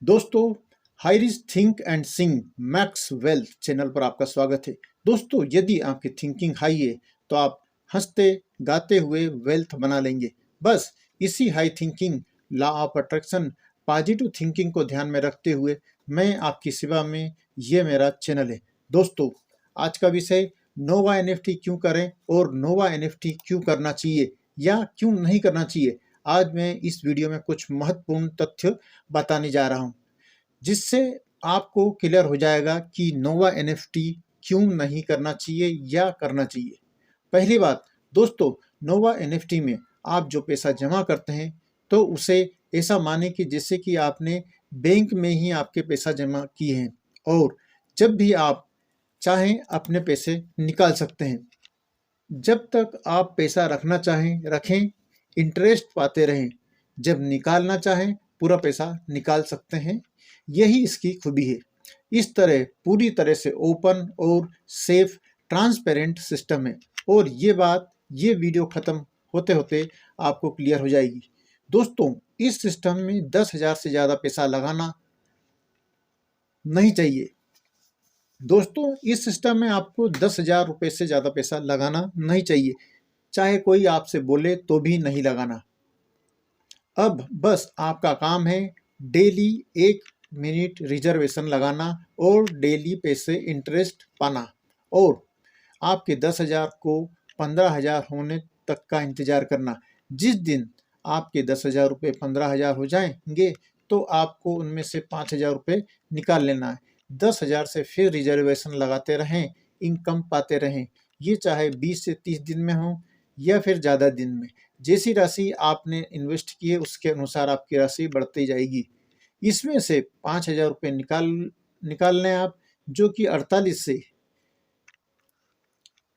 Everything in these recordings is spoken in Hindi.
दोस्तों, high rich think and Singh max wealth channel पर आपका स्वागत है। दोस्तों, यदि आपकी थिंकिंग हाई है तो आप हंसते गाते हुए वेल्थ बना लेंगे। बस इसी high thinking, law of attraction, positive thinking को ध्यान में रखते हुए मैं आपकी सेवा में, ये मेरा चैनल है। दोस्तों, आज का विषय नोवा एनएफटी क्यों करें और नोवा एनएफटी क्यों करना चाहिए या क्यों नहीं करना चाहिए। आज मैं इस वीडियो में कुछ महत्वपूर्ण तथ्य बताने जा रहा हूं, जिससे आपको क्लियर हो जाएगा कि नोवा एनएफटी क्यों नहीं करना चाहिए या करना चाहिए। पहली बात दोस्तों, नोवा एनएफटी में आप जो पैसा जमा करते हैं तो उसे ऐसा माने कि जैसे कि आपने बैंक में ही आपके पैसा जमा किए हैं, और जब भी आप चाहें अपने पैसे निकाल सकते हैं। जब तक आप पैसा रखना चाहें रखें, इंटरेस्ट पाते रहें। जब निकालना चाहें पूरा पैसा निकाल सकते हैं। यही इसकी खूबी है। इस तरह पूरी तरह से ओपन और सेफ ट्रांसपेरेंट सिस्टम है, और ये वीडियो ख़त्म होते होते आपको क्लियर हो जाएगी। दोस्तों, इस सिस्टम में 10,000 से ज़्यादा पैसा लगाना नहीं चाहिए। दोस्तों, इस सिस्टम में आपको 10,000 रुपये से ज़्यादा पैसा लगाना नहीं चाहिए। चाहे कोई आपसे बोले तो भी नहीं लगाना। अब बस आपका काम है डेली 1 मिनट रिजर्वेशन लगाना और डेली पैसे इंटरेस्ट पाना, और आपके 10,000 को 15,000 होने तक का इंतज़ार करना। जिस दिन आपके 10,000 रुपये 15,000 हो जाएंगे तो आपको उनमें से 5,000 रुपये निकाल लेना है। 10,000 से फिर रिजर्वेशन लगाते रहें, इनकम पाते रहें। ये चाहे 20 से 30 दिन में हो या फिर ज़्यादा दिन में। जैसी राशि आपने इन्वेस्ट की है उसके अनुसार आपकी राशि बढ़ती जाएगी। इसमें से 5,000 रुपये निकाल लें आप, जो कि 48 से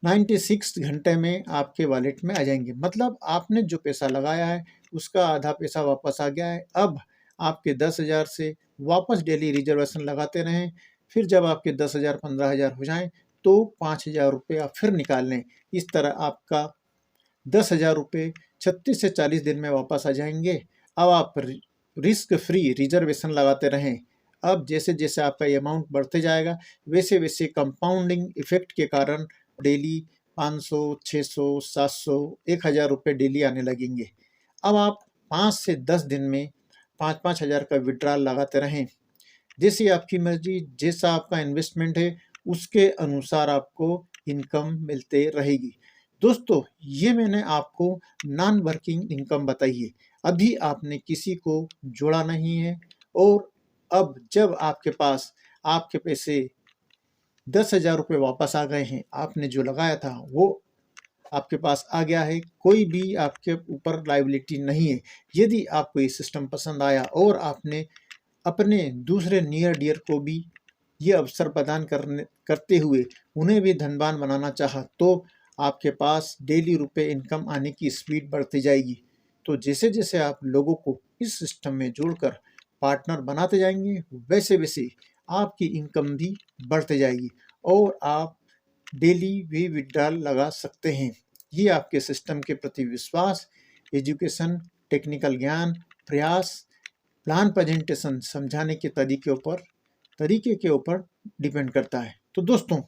96 घंटे में आपके वॉलेट में आ जाएंगे। मतलब आपने जो पैसा लगाया है उसका आधा पैसा वापस आ गया है। अब आपके 10,000 से वापस डेली रिजर्वेशन लगाते रहें। फिर जब आपके 10,000 15,000 हो जाएं तो 5,000 रुपये आप फिर निकाल लें। इस तरह आपका 10,000 रुपये 36 से 40 दिन में वापस आ जाएंगे। अब आप रिस्क फ्री रिजर्वेशन लगाते रहें। अब जैसे जैसे आपका अमाउंट बढ़ते जाएगा वैसे वैसे कंपाउंडिंग इफेक्ट के कारण डेली 500, 600, 700, 1,000 रुपये डेली आने लगेंगे। अब आप 5 से 10 दिन में 5-5 हज़ार का विड्रॉल लगाते रहें। जैसी आपकी मर्जी, जैसा आपका इन्वेस्टमेंट है उसके अनुसार आपको इनकम मिलते रहेगी। दोस्तों, ये मैंने आपको नॉन वर्किंग इनकम बताई है। अभी आपने किसी को जोड़ा नहीं है, और अब जब आपके पास आपके पैसे 10,000 रुपये वापस आ गए हैं, आपने जो लगाया था वो आपके पास आ गया है, कोई भी आपके ऊपर लायबिलिटी नहीं है। यदि आपको ये सिस्टम पसंद आया और आपने अपने दूसरे नियर डियर को भी ये अवसर प्रदान करते हुए उन्हें भी धनवान बनाना चाहा, तो आपके पास डेली रुपए इनकम आने की स्पीड बढ़ती जाएगी। तो जैसे जैसे आप लोगों को इस सिस्टम में जोड़कर पार्टनर बनाते जाएंगे वैसे वैसे आपकी इनकम भी बढ़ते जाएगी, और आप डेली भी विड्रॉल लगा सकते हैं। ये आपके सिस्टम के प्रति विश्वास, एजुकेशन, टेक्निकल ज्ञान, प्रयास, प्लान प्रेजेंटेशन समझाने के तरीके के ऊपर डिपेंड करता है। तो दोस्तों,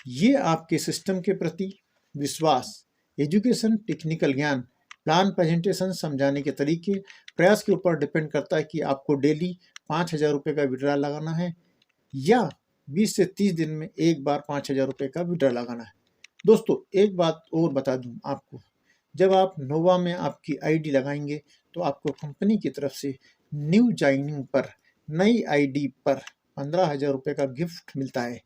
ये आपके सिस्टम के प्रति विश्वास, एजुकेशन, टेक्निकल ज्ञान, प्लान प्रेजेंटेशन समझाने के तरीके, प्रयास के ऊपर डिपेंड करता है कि आपको डेली 5,000 रुपये का विड्रॉल लगाना है या 20 से 30 दिन में एक बार 5,000 रुपये का विड्रॉल लगाना है। दोस्तों, एक बात और बता दूं आपको, जब आप नोवा में आपकी आईडी लगाएंगे तो आपको कंपनी की तरफ से न्यू ज्वाइनिंग पर, नई आईडी पर 15,000 रुपये का गिफ्ट मिलता है।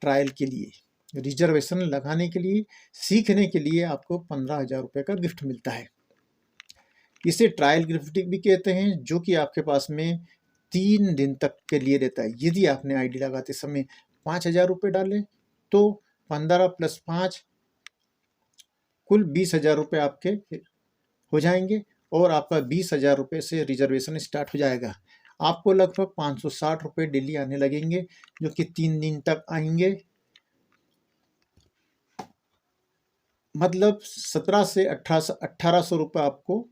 ट्रायल के लिए, रिजर्वेशन लगाने के लिए, सीखने के लिए आपको 15,000 रुपये का गिफ्ट मिलता है। इसे ट्रायल गिफ्ट भी कहते हैं, जो कि आपके पास में 3 दिन तक के लिए रहता है। यदि आपने आईडी लगाते समय 5,000 रुपये डालें तो 15 + 5 कुल 20,000 रुपये आपके हो जाएंगे, और आपका 20,000 रुपये से रिजर्वेशन स्टार्ट हो जाएगा। आपको लगभग 560 रुपये डेली आने लगेंगे, जो कि 3 दिन तक आएंगे। मतलब 17 से 1800 रुपये आपको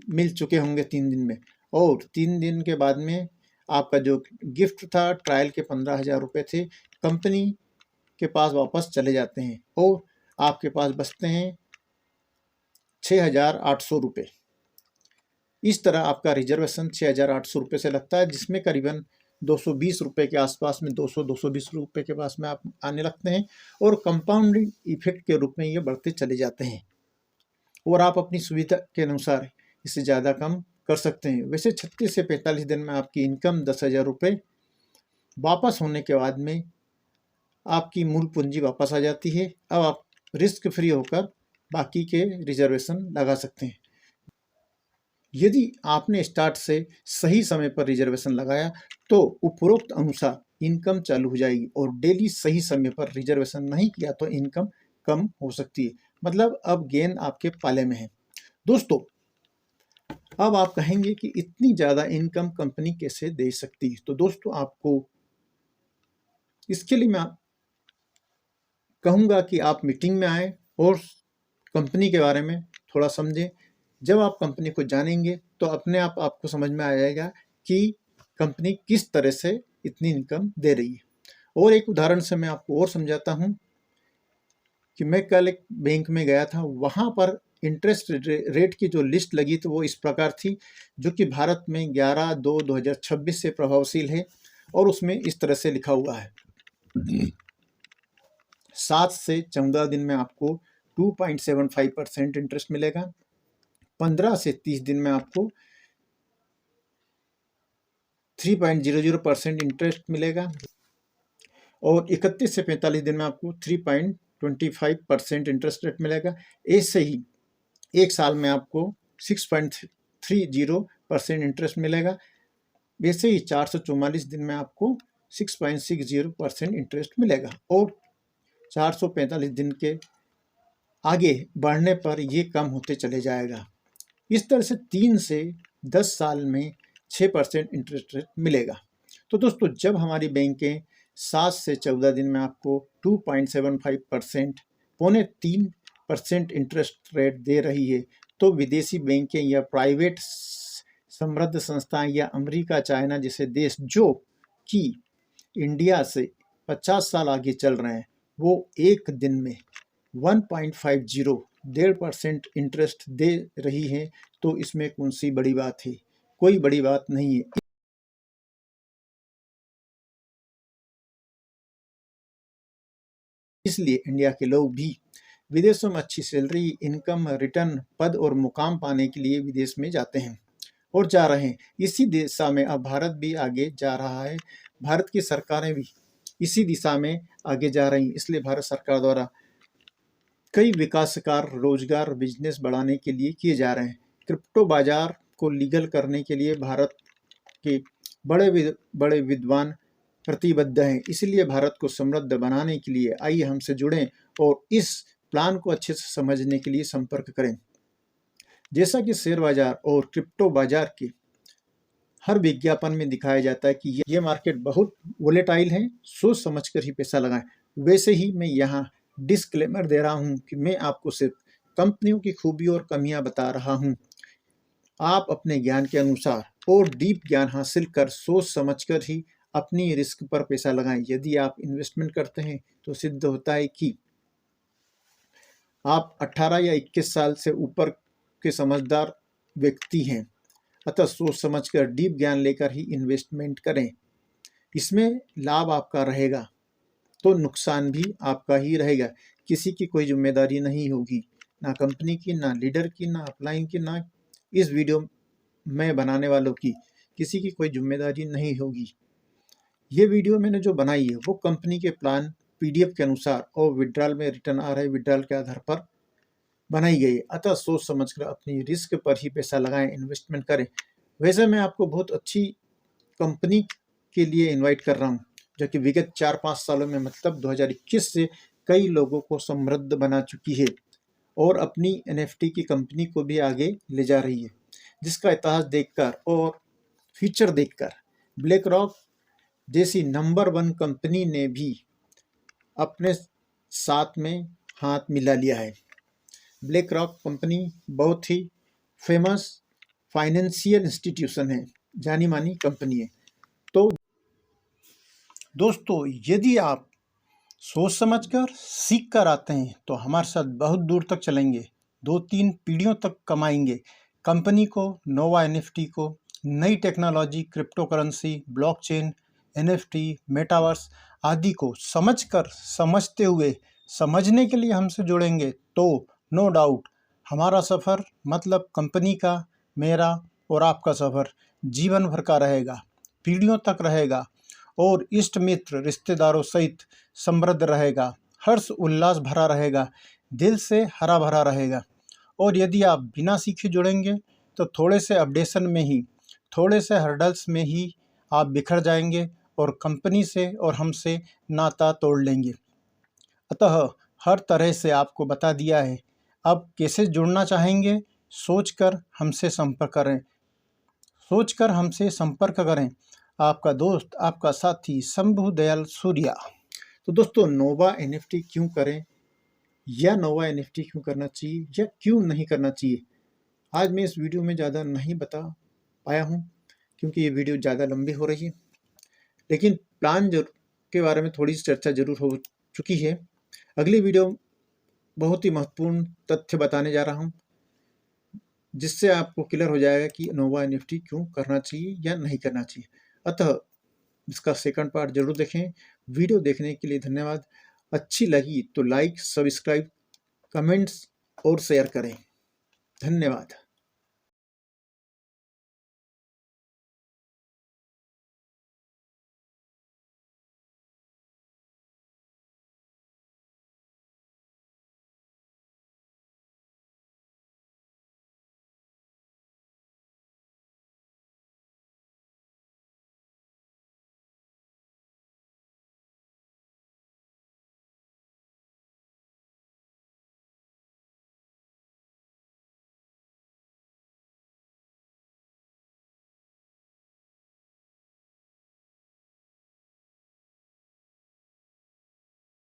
मिल चुके होंगे 3 दिन में। और 3 दिन के बाद में आपका जो गिफ्ट था ट्रायल के 15,000 रुपये थे, कंपनी के पास वापस चले जाते हैं और आपके पास बचते हैं 6,800 रुपये। इस तरह आपका रिजर्वेशन 6,800 रुपये से लगता है, जिसमें करीबन 220 रुपये के आसपास में 200-220 रुपये के पास में आप आने लगते हैं और कंपाउंडिंग इफेक्ट के रूप में ये बढ़ते चले जाते हैं और आप अपनी सुविधा के अनुसार इससे ज़्यादा कम कर सकते हैं। वैसे 36 से 45 दिन में आपकी इनकम 10,000 रुपये वापस होने के बाद में आपकी मूल पूंजी वापस आ जाती है। अब आप रिस्क फ्री होकर बाकी के रिजर्वेशन लगा सकते हैं। यदि आपने स्टार्ट से सही समय पर रिजर्वेशन लगाया तो उपरोक्त अनुसार इनकम चालू हो जाएगी और डेली सही समय पर रिजर्वेशन नहीं किया तो इनकम कम हो सकती है। मतलब अब गेंद आपके पाले में है। दोस्तों, अब आप कहेंगे कि इतनी ज़्यादा इनकम कंपनी कैसे दे सकती है? तो दोस्तों, आपको इसके लिए मैं कहूँगा कि आप मीटिंग में आएँ और कंपनी के बारे में थोड़ा समझें। जब आप कंपनी को जानेंगे तो अपने आप आपको समझ में आ जाएगा कि कंपनी किस तरह से इतनी इनकम दे रही है। और एक उदाहरण से मैं आपको और समझाता हूँ कि मैं कल एक बैंक में गया था, वहाँ पर इंटरेस्ट रेट की जो लिस्ट लगी तो वो इस प्रकार थी, जो कि भारत में 11/2/2026 से प्रभावशील है और उसमें इस तरह से लिखा हुआ है 7 से 14 दिन में आपको 2.75% इंटरेस्ट मिलेगा, 15 से 30 दिन में आपको 3.00% इंटरेस्ट मिलेगा और 31 से 45 दिन में आपको 3.25% इंटरेस्ट रेट मिलेगा। ऐसे ही एक साल में आपको 6.30% इंटरेस्ट मिलेगा। वैसे ही 444 दिन में आपको 6.60% इंटरेस्ट मिलेगा और 445 दिन के आगे बढ़ने पर ये कम होते चले जाएगा। इस तरह से 3 से 10 साल में 6% इंटरेस्ट रेट मिलेगा। तो दोस्तों, जब हमारी बैंकें 7 से 14 दिन में आपको 2.75% 2.75% इंटरेस्ट रेट दे रही है, तो विदेशी बैंकें या प्राइवेट समृद्ध संस्थाएं या अमेरिका, चाइना जैसे देश जो कि इंडिया से 50 साल आगे चल रहे हैं, वो एक दिन में 1.50% इंटरेस्ट दे रही है। तो इसमें कौन सी बड़ी बात है? कोई बड़ी बात नहीं है। इसलिए इंडिया के लोग भी विदेशों में अच्छी सैलरी, इनकम, रिटर्न, पद और मुकाम पाने के लिए विदेश में जाते हैं और जा रहे हैं। इसी दिशा में अब भारत भी आगे जा रहा है। भारत की सरकारें भी इसी दिशा में आगे जा रही हैं। इसलिए भारत सरकार द्वारा कई विकास कार्य, रोजगार, बिजनेस बढ़ाने के लिए किए जा रहे हैं। क्रिप्टो बाजार को लीगल करने के लिए भारत के बड़े विद्वान प्रतिबद्ध हैं। इसलिए भारत को समृद्ध बनाने के लिए आइए हमसे जुड़ें और इस प्लान को अच्छे से समझने के लिए संपर्क करें। जैसा कि शेयर बाजार और क्रिप्टो बाजार के हर विज्ञापन में दिखाया जाता है कि ये मार्केट बहुत वोलेटाइल है, सोच समझकर ही पैसा लगाएं, वैसे ही मैं यहाँ डिस्क्लेमर दे रहा हूँ कि मैं आपको सिर्फ कंपनियों की खूबी और कमियां बता रहा हूँ। आप अपने ज्ञान के अनुसार और डीप ज्ञान हासिल कर सोच समझकर ही अपनी रिस्क पर पैसा लगाएं। यदि आप इन्वेस्टमेंट करते हैं तो सिद्ध होता है कि आप 18 या 21 साल से ऊपर के समझदार व्यक्ति हैं। अतः सोच समझकर डीप ज्ञान लेकर ही इन्वेस्टमेंट करें। इसमें लाभ आपका रहेगा तो नुकसान भी आपका ही रहेगा। किसी की कोई जिम्मेदारी नहीं होगी, ना कंपनी की, ना लीडर की, ना अपलाइन की, ना इस वीडियो में बनाने वालों की। किसी की कोई जिम्मेदारी नहीं होगी। ये वीडियो मैंने जो बनाई है वो कंपनी के प्लान PDF के अनुसार और विड्रॉल में रिटर्न आ रहे विड्रॉल के आधार पर बनाई गई है। अतः सोच समझकर अपनी रिस्क पर ही पैसा लगाएं, इन्वेस्टमेंट करें। वैसे मैं आपको बहुत अच्छी कंपनी के लिए इनवाइट कर रहा हूँ, जो कि विगत 4-5 सालों में मतलब 2021 से कई लोगों को समृद्ध बना चुकी है और अपनी NFT की कंपनी को भी आगे ले जा रही है, जिसका इतिहास देखकर और फ्यूचर देखकर ब्लैक रॉक जैसी नंबर 1 कंपनी ने भी अपने साथ में हाथ मिला लिया है। ब्लैक रॉक कंपनी बहुत ही फेमस फाइनेंशियल इंस्टीट्यूशन है, जानी मानी कंपनी है। तो दोस्तों, यदि आप सोच समझकर सीख कर आते हैं तो हमारे साथ बहुत दूर तक चलेंगे, 2-3 पीढ़ियों तक कमाएंगे। कंपनी को, नोवा एनएफटी को, नई technology, crypto currency, blockchain, NFT, metaverse आदि को समझकर, समझते हुए, समझने के लिए हमसे जुड़ेंगे तो नो डाउट हमारा सफ़र, मतलब कंपनी का, मेरा और आपका सफ़र जीवन भर का रहेगा, पीढ़ियों तक रहेगा और इष्ट मित्र रिश्तेदारों सहित समृद्ध रहेगा, हर्ष उल्लास भरा रहेगा, दिल से हरा भरा रहेगा। और यदि आप बिना सीखे जुड़ेंगे तो थोड़े से अपडेशन में ही, थोड़े से हर्डल्स में ही आप बिखर जाएंगे और कंपनी से और हमसे नाता तोड़ लेंगे। अतः हर तरह से आपको बता दिया है। अब कैसे जुड़ना चाहेंगे, सोचकर हमसे संपर्क करें, सोचकर हमसे संपर्क करें। आपका दोस्त, आपका साथी शंभु दयाल सूर्या। तो दोस्तों, नोवा एनएफटी क्यों करें या नोवा एनएफटी क्यों करना चाहिए या क्यों नहीं करना चाहिए, आज मैं इस वीडियो में ज़्यादा नहीं बता पाया हूँ क्योंकि ये वीडियो ज़्यादा लंबी हो रही है। लेकिन प्लान के बारे में थोड़ी सी चर्चा जरूर हो चुकी है। अगली वीडियो बहुत ही महत्वपूर्ण तथ्य बताने जा रहा हूँ, जिससे आपको क्लियर हो जाएगा कि नोवा एनएफटी क्यों करना चाहिए या नहीं करना चाहिए। अतः इसका सेकंड पार्ट जरूर देखें। वीडियो देखने के लिए धन्यवाद। अच्छी लगी तो लाइक, सब्सक्राइब, कमेंट्स और शेयर करें। धन्यवाद।